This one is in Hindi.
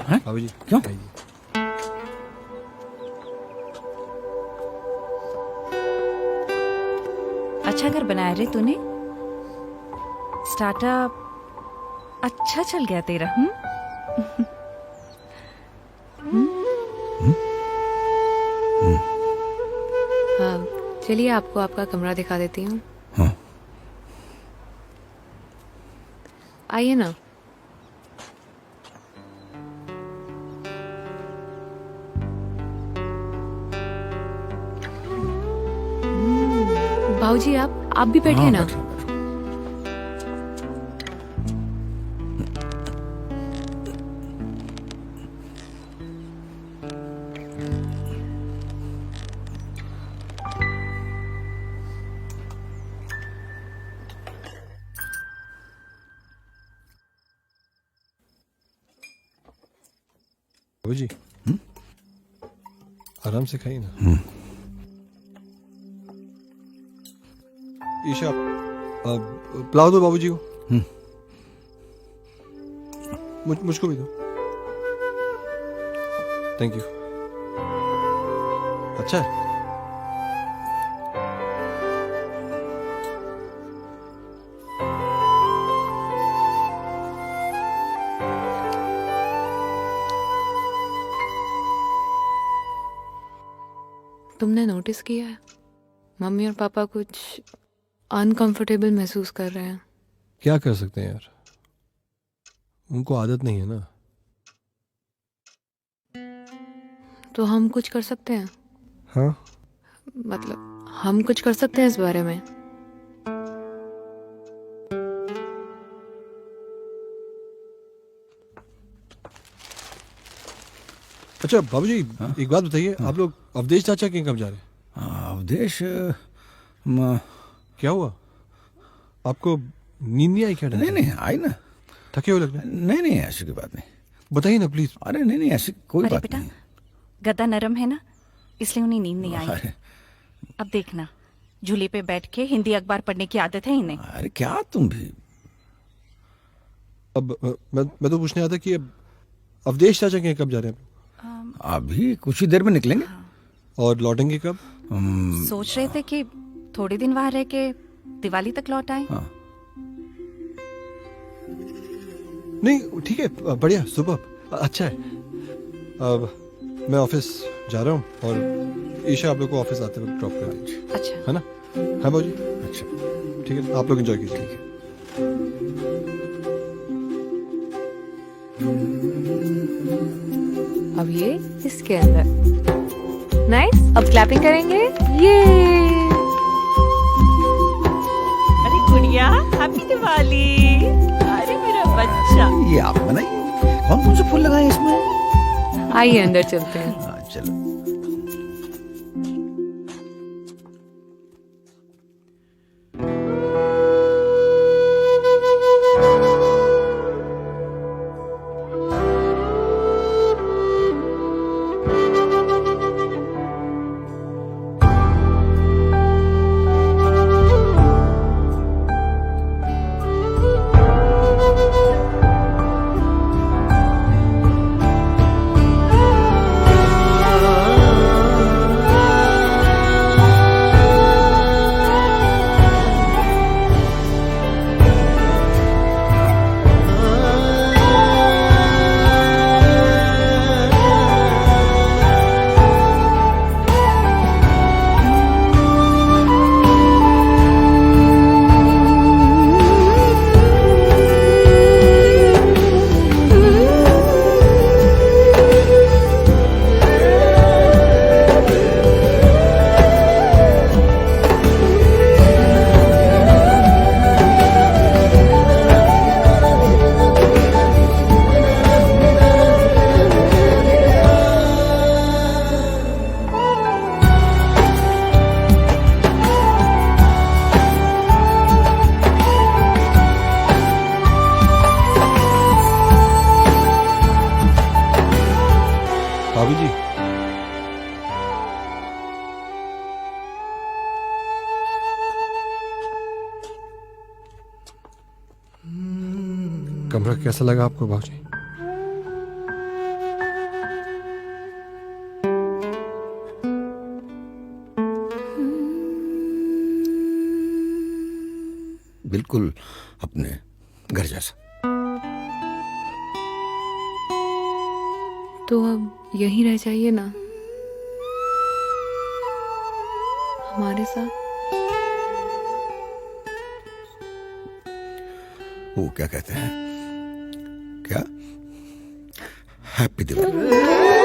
बाबूजी क्यों? अच्छा घर बनाया रे तूने। स्टार्टअप अच्छा चल गया तेरा। हाँ, चलिए आपको आपका कमरा दिखा देती हूँ। हाँ। आइए ना। भाऊजी आप भी बैठिए हाँ, ना। बैठो, बैठो। बाबूजी आराम से खाइए ना। ईशा पुलाव दो बाबूजी को। मुझको भी दो। Thank you. अच्छा है। तुमने नोटिस किया है मम्मी और पापा कुछ अनकंफर्टेबल महसूस कर रहे हैं। क्या कर सकते हैं यार, उनको आदत नहीं है ना। तो हम कुछ कर सकते हैं। हाँ मतलब हम कुछ कर सकते हैं इस बारे में। अच्छा बाबूजी एक बात बताइए, आप लोग अवधेश चाचा के कब जा रहे हैं? अवधेश क्या हुआ, आपको नींद नहीं आई क्या? नहीं नहीं आई ना। थके हुए लग रहे हैं। नहीं नहीं ऐसी कोई बात नहीं। बताइए ना प्लीज। अरे नहीं नहीं ऐसी कोई अरे बात बेटा, नहीं। गद्दा नरम है ना, इसलिए उन्हें नींद नहीं आई। अरे अब देखना, झूले पे बैठ के हिंदी अखबार पढ़ने की आदत है इन्हें। अरे क्या तुम भी। अब मैं तो पूछने आया था कि अब अवधेश चाचा के कब जा रहे हैं? अभी कुछ ही देर में निकलेंगे। और लौटेंगे कब? सोच रहे थे कि थोड़े दिन वहां रह के दिवाली तक लौट आए। हाँ। नहीं ठीक है, बढ़िया, सुपर, अच्छा है। अब मैं ऑफिस जा रहा हूँ और ईशा आप लोग को ऑफिस आते वक्त ड्रॉप कर दीजिए, अच्छा है ना? हाँ बाबूजी अच्छा ठीक है, आप लोग एंजॉय कीजिए। ठीक है। अब ये इसके अंदर। नाइस, अब क्लैपिंग करेंगे। ये अरे गुड़िया, हैप्पी दिवाली। अरे मेरा बच्चा। ये आप बनाइए। कौन से फूल लगाए इसमें? आइए अंदर चलते हैं। हाँ चलो। भाभी जी कमरा कैसा लगा आपको भाजी? बिल्कुल अपने घर जैसा। तो अब यहीं रह जाइए ना हमारे साथ। वो क्या कहते हैं, क्या हैप्पी दिवाली।